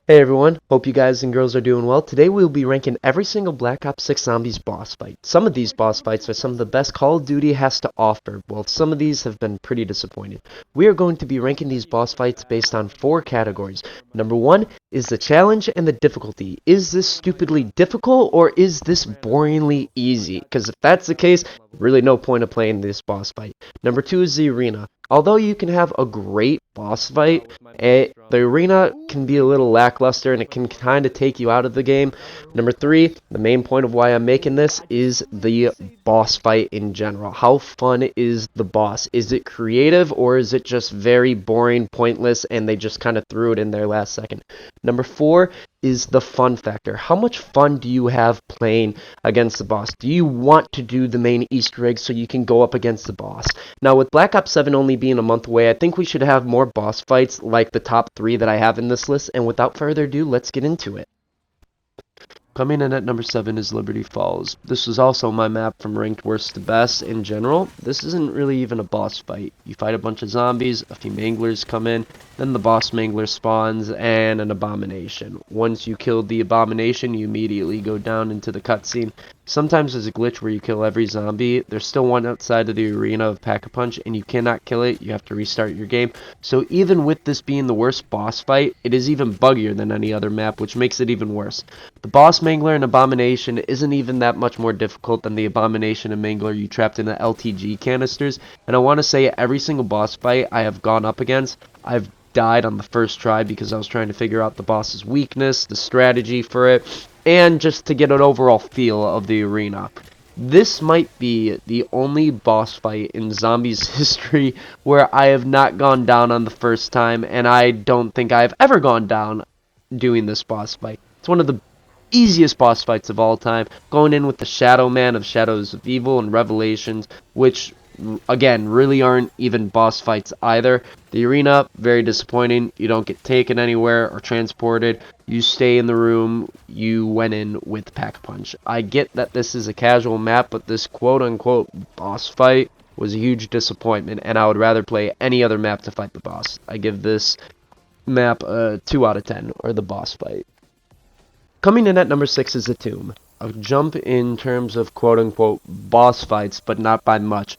Hey everyone, hope you guys and girls are doing well. Today we'll be ranking every single Black Ops 6 Zombies boss fight. Some of these boss fights are some of the best Call of Duty has to offer, while some of these have been pretty disappointing. We are going to be ranking these boss fights based on 4 categories. Number 1 is the challenge and the difficulty. Is this stupidly difficult or is this boringly easy? Because if that's the case, really no point of playing this boss fight. Number 2 is the arena. Although you can have a great boss fight, the arena can be a little lackluster and it can kind of take you out of the game. Number 3, the main point of why I'm making this is the boss fight in general. How fun is the boss? Is it creative or is it just very boring, pointless, and they just kind of threw it in there last second? Number 4 is the fun factor. How much fun do you have playing against the boss? Do you want to do the main Easter egg so you can go up against the boss? Now, with Black Ops 7 only being a month away, I think we should have more boss fights like the top 3 that I have in this list, and without further ado, let's get into it. Coming in at number 7 is Liberty Falls. This was also my map from ranked worst to best in general. This isn't really even a boss fight. You fight a bunch of zombies, a few manglers come in, then the boss mangler spawns, and an abomination. Once you kill the abomination, you immediately go down into the cutscene. Sometimes there's a glitch where you kill every zombie. There's still one outside of the arena of Pack-a-Punch, and you cannot kill it. You have to restart your game. So even with this being the worst boss fight, it is even buggier than any other map, which makes it even worse. The boss mangler and abomination isn't even that much more difficult than the abomination and mangler you trapped in the LTG canisters. And I want to say every single boss fight I have gone up against, I've died on the first try because I was trying to figure out the boss's weakness, the strategy for it, and just to get an overall feel of the arena. This might be the only boss fight in Zombies history where I have not gone down on the first time, and I don't think I've ever gone down doing this boss fight. It's one of the easiest boss fights of all time, going in with the Shadow Man of Shadows of Evil and Revelations, which again really aren't even boss fights either. The arena, very disappointing. You don't get taken anywhere or transported. You stay in the room you went in with Pack-a-Punch. I get that this is a casual map, but this quote-unquote boss fight was a huge disappointment, and I would rather play any other map to fight the boss. I give this map a 2 out of 10, or the boss fight. Coming in at number 6 is the Tomb. A jump in terms of quote-unquote boss fights, but not by much.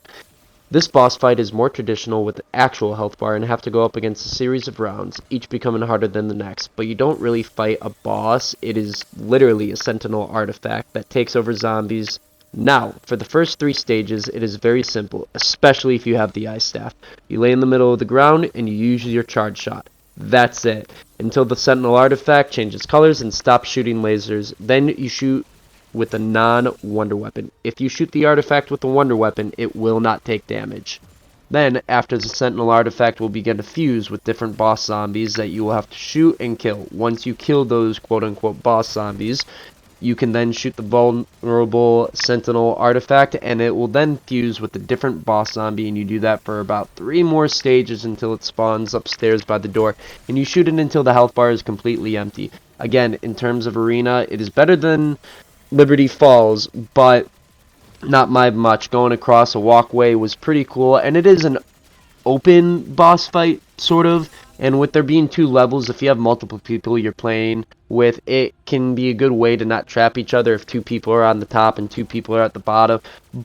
This boss fight is more traditional with actual health bar and have to go up against a series of rounds, each becoming harder than the next, but you don't really fight a boss. It is literally a sentinel artifact that takes over zombies. Now, for the first 3 stages, it is very simple, especially if you have the ice staff. You lay in the middle of the ground and you use your charge shot. That's it. Until the sentinel artifact changes colors and stops shooting lasers, then you shoot with a non-wonder weapon. If you shoot the artifact with a wonder weapon, it will not take damage. Then, after the sentinel artifact will begin to fuse with different boss zombies that you will have to shoot and kill. Once you kill those quote-unquote boss zombies, you can then shoot the vulnerable sentinel artifact, and it will then fuse with a different boss zombie, and you do that for about 3 more stages until it spawns upstairs by the door, and you shoot it until the health bar is completely empty. Again, in terms of arena, it is better than Liberty Falls, but not by much. Going across a walkway was pretty cool, and it is an open boss fight, sort of, and with there being 2 levels, if you have multiple people you're playing with, it can be a good way to not trap each other if 2 people are on the top and 2 people are at the bottom.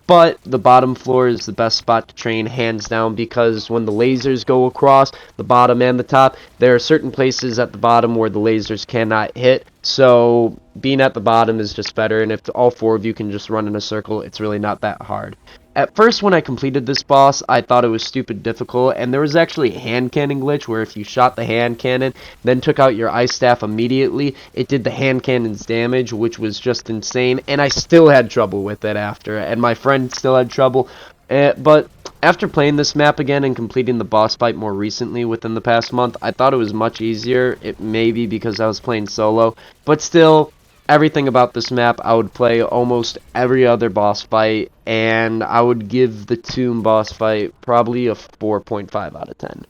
But the bottom floor is the best spot to train, hands down, because when the lasers go across the bottom and the top, there are certain places at the bottom where the lasers cannot hit, so being at the bottom is just better, and if all 4 of you can just run in a circle, it's really not that hard. At first, when I completed this boss, I thought it was stupid difficult, and there was actually a hand cannon glitch where if you shot the hand cannon, then took out your ice staff immediately, it did the hand cannon's damage, which was just insane, and I still had trouble with it after, and my friend still had trouble, but after playing this map again and completing the boss fight more recently within the past month, I thought it was much easier. It may be because I was playing solo, but still, everything about this map, I would play almost every other boss fight, and I would give the Tomb boss fight probably a 4.5 out of 10.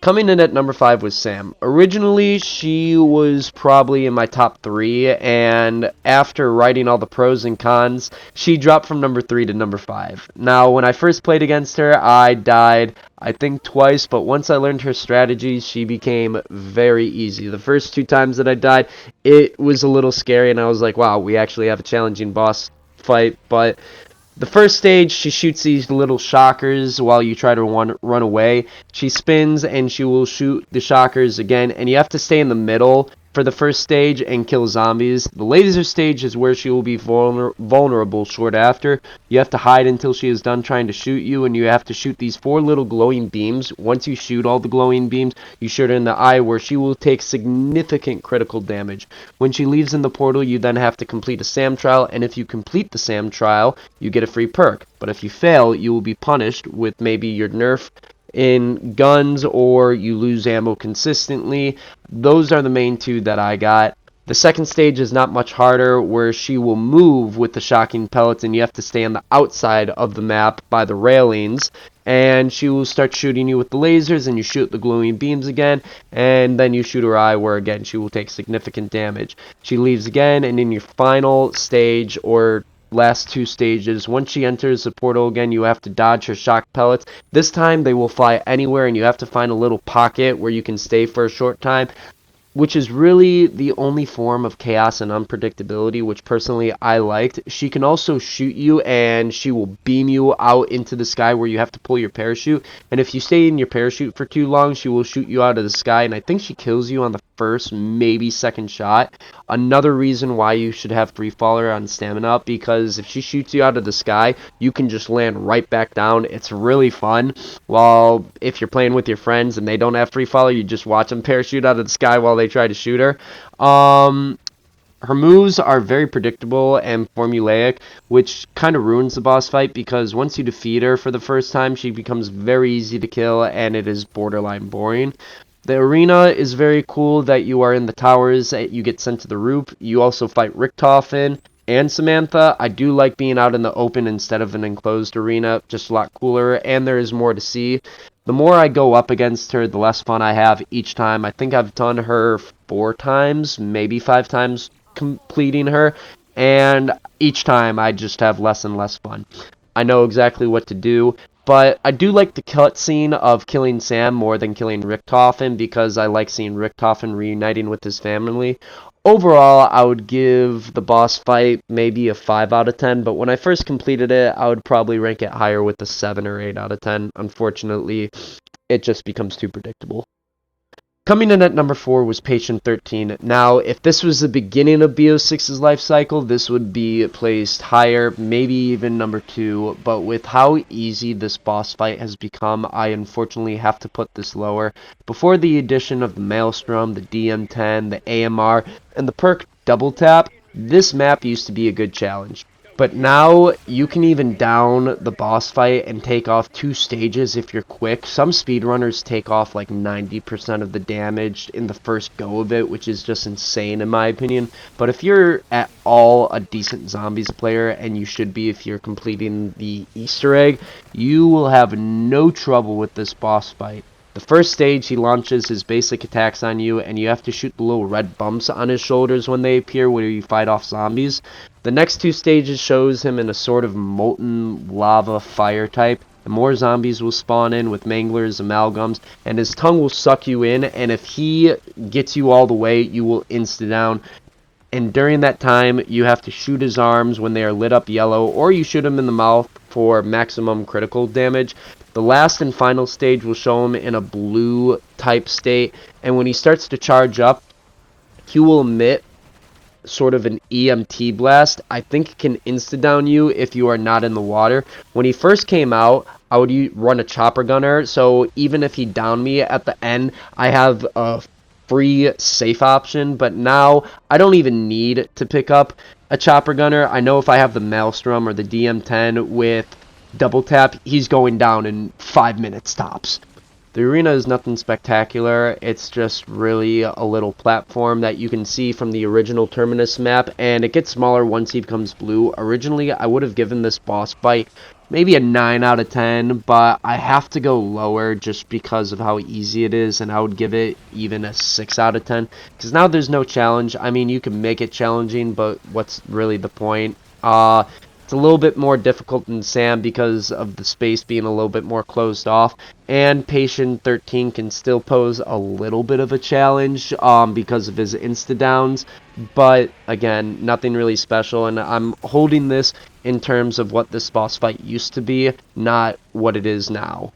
Coming in at number 5 was Sam. Originally, she was probably in my top 3, and after writing all the pros and cons, she dropped from number 3 to number 5. Now, when I first played against her, I died, I think, twice, but once I learned her strategies, she became very easy. The first 2 times that I died, it was a little scary, and I was like, wow, we actually have a challenging boss fight, but the first stage, she shoots these little shockers while you try to run away. She spins and she will shoot the shockers again, and you have to stay in the middle for the first stage and kill zombies. The laser stage is where she will be vulnerable short after. You have to hide until she is done trying to shoot you, and you have to shoot these 4 little glowing beams. Once you shoot all the glowing beams, you shoot her in the eye where she will take significant critical damage. When she leaves in the portal, you then have to complete a SAM trial, and if you complete the SAM trial, you get a free perk. But if you fail, you will be punished with maybe your nerf in guns, or you lose ammo consistently. Those are the main 2 that I got. The second stage is not much harder, where she will move with the shocking pellets and you have to stay on the outside of the map by the railings, and she will start shooting you with the lasers, and you shoot the glowing beams again, and then you shoot her eye where again she will take significant damage. She leaves again, and in your final stage, or last 2 stages, once she enters the portal again, you have to dodge her shock pellets. This time they will fly anywhere, and you have to find a little pocket where you can stay for a short time, which is really the only form of chaos and unpredictability, which personally I liked. She can also shoot you, and she will beam you out into the sky where you have to pull your parachute, and if you stay in your parachute for too long, she will shoot you out of the sky, and I think she kills you on the first, maybe second shot. Another reason why you should have free faller on stamina up, because if she shoots you out of the sky, you can just land right back down. It's really fun. While if you're playing with your friends and they don't have free faller, you just watch them parachute out of the sky while they try to shoot her. Her moves are very predictable and formulaic, which kind of ruins the boss fight, because once you defeat her for the first time, she becomes very easy to kill, and it is borderline boring. The arena is very cool, that you are in the towers, you get sent to the roof. You also fight Richtofen and Samantha. I do like being out in the open instead of an enclosed arena, just a lot cooler, and there is more to see. The more I go up against her, the less fun I have each time. I think I've done her 4 times, maybe 5 times completing her, and each time I just have less and less fun. I know exactly what to do, but I do like the cutscene of killing Sam more than killing Richtofen, because I like seeing Richtofen reuniting with his family. Overall, I would give the boss fight maybe a 5 out of 10, but when I first completed it, I would probably rank it higher with a 7 or 8 out of 10. Unfortunately, it just becomes too predictable. Coming in at number 4 was Patient 13. Now, if this was the beginning of BO6's life cycle, this would be placed higher, maybe even number 2, but with how easy this boss fight has become, I unfortunately have to put this lower. Before the addition of the Maelstrom, the DM10, the AMR, and the perk Double Tap, this map used to be a good challenge. But now, you can even down the boss fight and take off 2 stages if you're quick. Some speedrunners take off like 90% of the damage in the first go of it, which is just insane in my opinion. But if you're at all a decent zombies player, and you should be if you're completing the Easter egg, you will have no trouble with this boss fight. The first stage, he launches his basic attacks on you, and you have to shoot the little red bumps on his shoulders when they appear where you fight off zombies. The next 2 stages shows him in a sort of molten lava fire type, and more zombies will spawn in with manglers, amalgams, and his tongue will suck you in, and if he gets you all the way, you will insta-down. And during that time, you have to shoot his arms when they are lit up yellow, or you shoot him in the mouth for maximum critical damage. The last and final stage will show him in a blue type state, and when he starts to charge up, he will emit sort of an EMT blast. I think it can insta-down you if you are not in the water. When he first came out, I would run a chopper gunner, so even if he downed me at the end, I have a free safe option. But now, I don't even need to pick up a chopper gunner. I know if I have the Maelstrom or the DM10 with Double Tap, he's going down in 5 minutes tops. The arena is nothing spectacular. It's just really a little platform that you can see from the original Terminus map, and it gets smaller once he becomes blue. Originally, I would have given this boss fight maybe a 9 out of 10, but I have to go lower just because of how easy it is, and I would give it even a 6 out of 10, because now there's no challenge. I mean, you can make it challenging, but what's really the point? It's a little bit more difficult than Sam because of the space being a little bit more closed off, and Patient 13 can still pose a little bit of a challenge because of his insta-downs, but again, nothing really special, and I'm holding this in terms of what this boss fight used to be, not what it is now.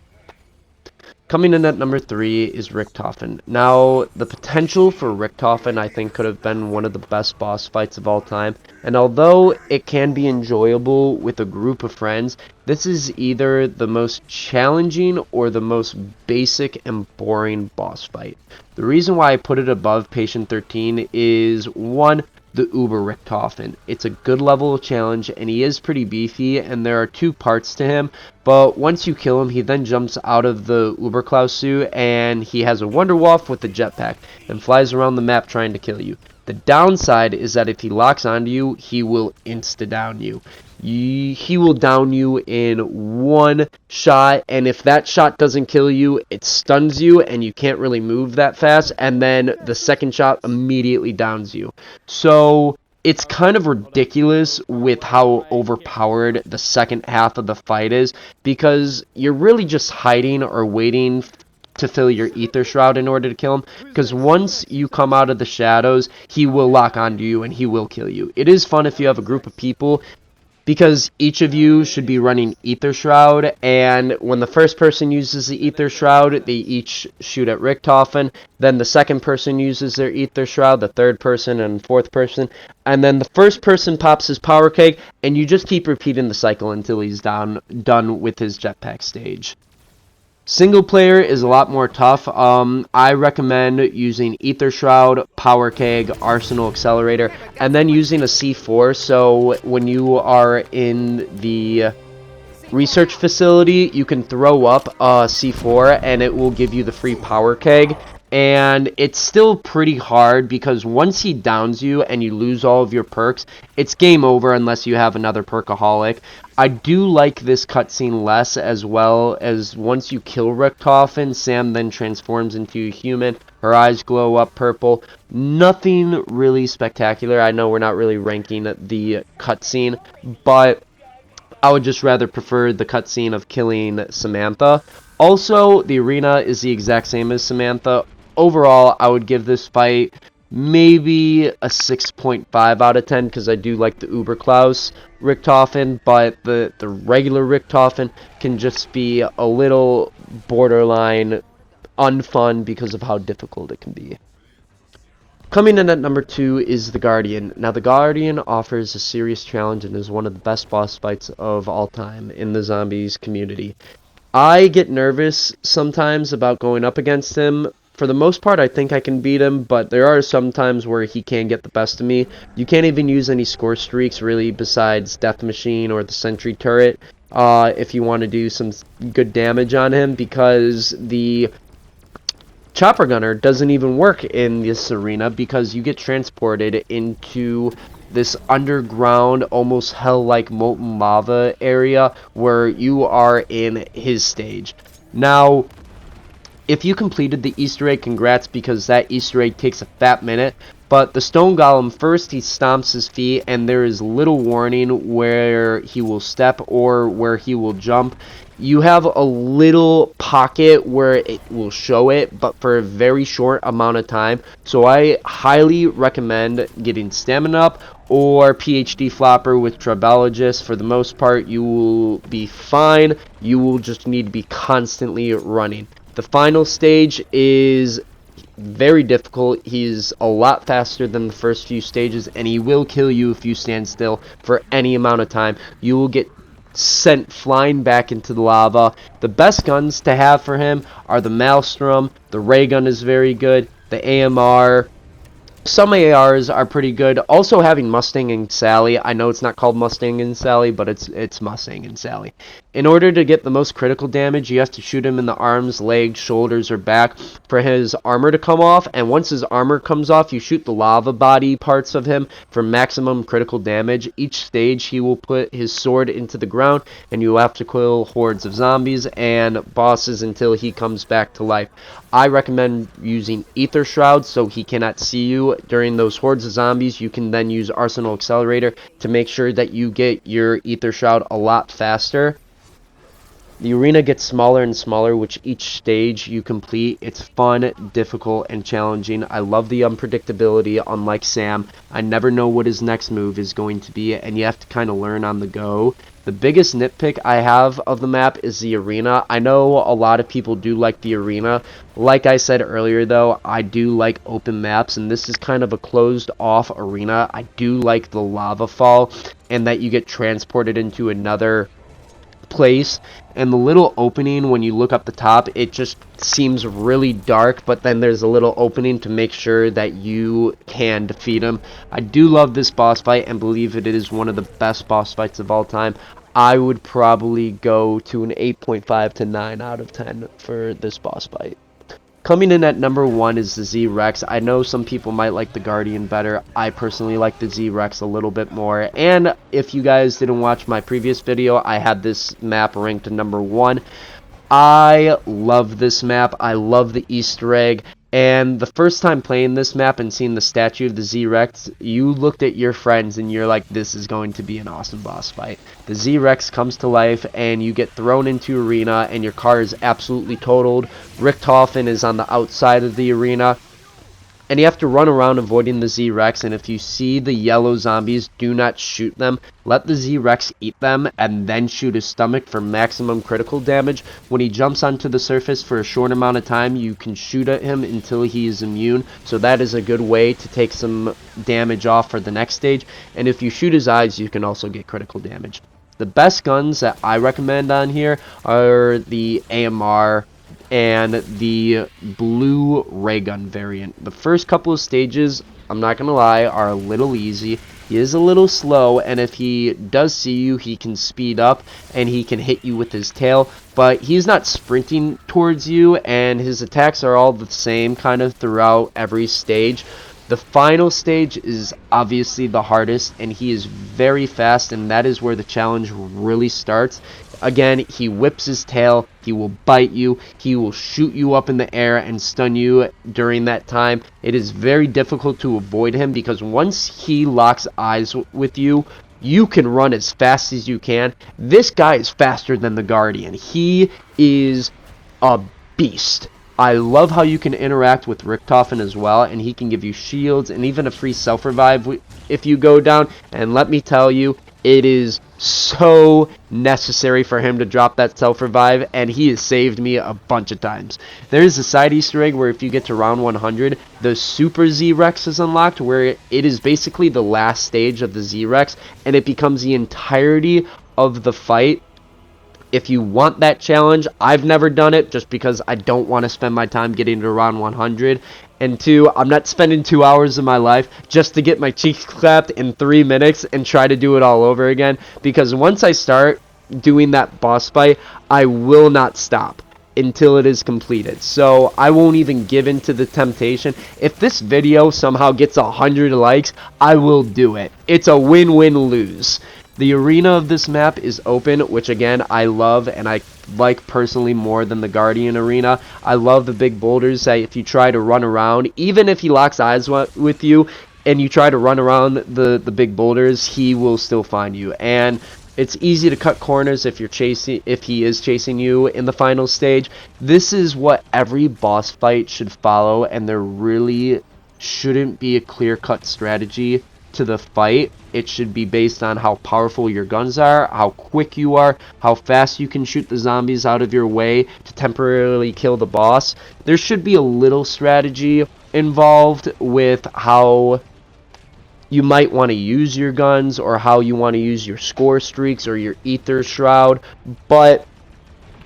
Coming in at number 3 is Richtofen. Now, the potential for Richtofen, I think, could have been one of the best boss fights of all time, and although it can be enjoyable with a group of friends, this is either the most challenging or the most basic and boring boss fight. The reason why I put it above Patient 13 is, one, the Uber Richtofen. It's a good level of challenge, and he is pretty beefy, and there are 2 parts to him, but once you kill him, he then jumps out of the Uberklaus suit, and he has a Wonderwolf with a jetpack, and flies around the map trying to kill you. The downside is that if he locks onto you, he will insta-down you. He will down you in one shot, and if that shot doesn't kill you, it stuns you, and you can't really move that fast, and then the second shot immediately downs you. So it's kind of ridiculous with how overpowered the second half of the fight is, because you're really just hiding or waiting to fill your ether shroud in order to kill him, because once you come out of the shadows, he will lock onto you and he will kill you. It is fun if you have a group of people, because each of you should be running ether shroud, and when the first person uses the ether shroud, they each shoot at Richtofen, then the second person uses their ether shroud, the third person, and fourth person, and then the first person pops his power keg, and you just keep repeating the cycle until he's done with his jetpack stage. Single player is a lot more tough. I recommend using Ether Shroud, Power Keg, Arsenal Accelerator, and then using a C4, so when you are in the research facility, you can throw up a C4 and it will give you the free Power Keg. And it's still pretty hard because once he downs you and you lose all of your perks, it's game over unless you have another perkaholic. I do like this cutscene less, as well as once you kill Richtofen, Sam then transforms into a human. Her eyes glow up purple. Nothing really spectacular. I know we're not really ranking the cutscene, but I would just rather prefer the cutscene of killing Samantha. Also, the arena is the exact same as Samantha. Overall, I would give this fight maybe a 6.5 out of 10 because I do like the Uberklaus Richtofen, but the regular Richtofen can just be a little borderline unfun because of how difficult it can be. Coming in at number 2 is the Guardian. Now, the Guardian offers a serious challenge and is one of the best boss fights of all time in the zombies community. I get nervous sometimes about going up against him. For the most part, I think I can beat him, but there are some times where he can get the best of me. You can't even use any score streaks, really, besides Death Machine or the Sentry Turret, if you want to do some good damage on him, because the Chopper Gunner doesn't even work in this arena because you get transported into this underground, almost hell-like molten lava area where you are in his stage. Now, if you completed the Easter egg, congrats, because that Easter egg takes a fat minute. But the Stone Golem, first he stomps his feet, and there is little warning where he will step or where he will jump. You have a little pocket where it will show it, but for a very short amount of time. So I highly recommend getting Stamina Up or PhD Flopper with Tribologist. For the most part, you will be fine. You will just need to be constantly running. The final stage is very difficult. He's a lot faster than the first few stages, and he will kill you if you stand still for any amount of time. You will get sent flying back into the lava. The best guns to have for him are the Maelstrom, the Ray Gun is very good, the AMR, Some ARs are pretty good. Also having Mustang and Sally. I know it's not called Mustang and Sally, but it's Mustang and Sally. In order to get the most critical damage, you have to shoot him in the arms, legs, shoulders, or back for his armor to come off. And once his armor comes off, you shoot the lava body parts of him for maximum critical damage. Each stage, he will put his sword into the ground, and you will have to kill hordes of zombies and bosses until he comes back to life. I recommend using Ether Shroud so he cannot see you during those hordes of zombies. You can then use Arsenal Accelerator to make sure that you get your Ether Shroud a lot faster. The arena gets smaller and smaller with each stage you complete. It's fun, difficult, and challenging. I love the unpredictability, unlike Sam. I never know what his next move is going to be, and you have to kind of learn on the go. The biggest nitpick I have of the map is the arena. I know a lot of people do like the arena. Like I said earlier, though, I do like open maps, and this is kind of a closed-off arena. I do like the lava fall, and that you get transported into another place, and the little opening when you look up the top, it just seems really dark, but then there's a little opening to make sure that you can defeat him. I do love this boss fight and believe it is one of the best boss fights of all time. I would probably go to an 8.5 to 9 out of 10 for this boss fight. Coming in at number 1 is the Z-Rex. I know some people might like the Guardian better. I personally like the Z-Rex a little bit more. And if you guys didn't watch my previous video, I had this map ranked to number 1. I love this map. I love the Easter egg. And the first time playing this map and seeing the statue of the Z-Rex, you looked at your friends and you're like, this is going to be an awesome boss fight. The Z-Rex comes to life and you get thrown into arena and your car is absolutely totaled. Richtofen is on the outside of the arena. And you have to run around avoiding the Z-Rex, and if you see the yellow zombies, do not shoot them. Let the Z-Rex eat them, and then shoot his stomach for maximum critical damage. When he jumps onto the surface for a short amount of time, you can shoot at him until he is immune. So that is a good way to take some damage off for the next stage. And if you shoot his eyes, you can also get critical damage. The best guns that I recommend on here are the AMR and the blue ray gun variant. The first couple of stages, I'm not gonna lie, are a little easy. He is a little slow, and if he does see you, he can speed up and he can hit you with his tail, but he's not sprinting towards you, and his attacks are all the same kind of throughout every stage. The final stage is obviously the hardest, and he is very fast, and that is where the challenge really starts. Again, he whips his tail, he will bite you, he will shoot you up in the air and stun you during that time. It is very difficult to avoid him because once he locks eyes with you, you can run as fast as you can. This guy is faster than the Guardian. He is a beast. I love how you can interact with Richtofen as well, and he can give you shields and even a free self-revive if you go down. And let me tell you, it is so necessary for him to drop that self-revive, and he has saved me a bunch of times. There is a side Easter egg where if you get to round 100, the Super Z-Rex is unlocked, where it is basically the last stage of the Z-Rex, and it becomes the entirety of the fight. If you want that challenge, I've never done it just because I don't want to spend my time getting to round 100. And 2, I'm not spending 2 hours of my life just to get my cheeks clapped in 3 minutes and try to do it all over again. Because once I start doing that boss fight, I will not stop until it is completed. So I won't even give in to the temptation. If this video somehow gets 100 likes, I will do it. It's a win-win-lose. The arena of this map is open, which again I love and I like personally more than the Guardian arena. I love the big boulders that if you try to run around, even if he locks eyes with you and you try to run around the big boulders, he will still find you. And it's easy to cut corners if he is chasing you in the final stage. This is what every boss fight should follow, and there really shouldn't be a clear-cut strategy to the fight. It should be based on how powerful your guns are, how quick you are, how fast you can shoot the zombies out of your way to temporarily kill the boss. There should be a little strategy involved with how you might want to use your guns or how you want to use your score streaks or your Ether Shroud, but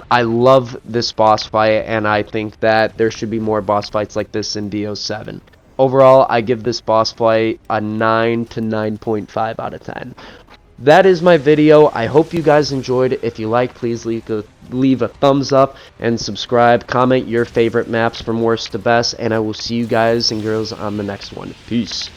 I love this boss fight, and I think that there should be more boss fights like this in BO7. Overall, I give this boss fight a 9 to 9.5 out of 10. That is my video. I hope you guys enjoyed it. If you like, please leave a thumbs up and subscribe. Comment your favorite maps from worst to best, and I will see you guys and girls on the next one. Peace.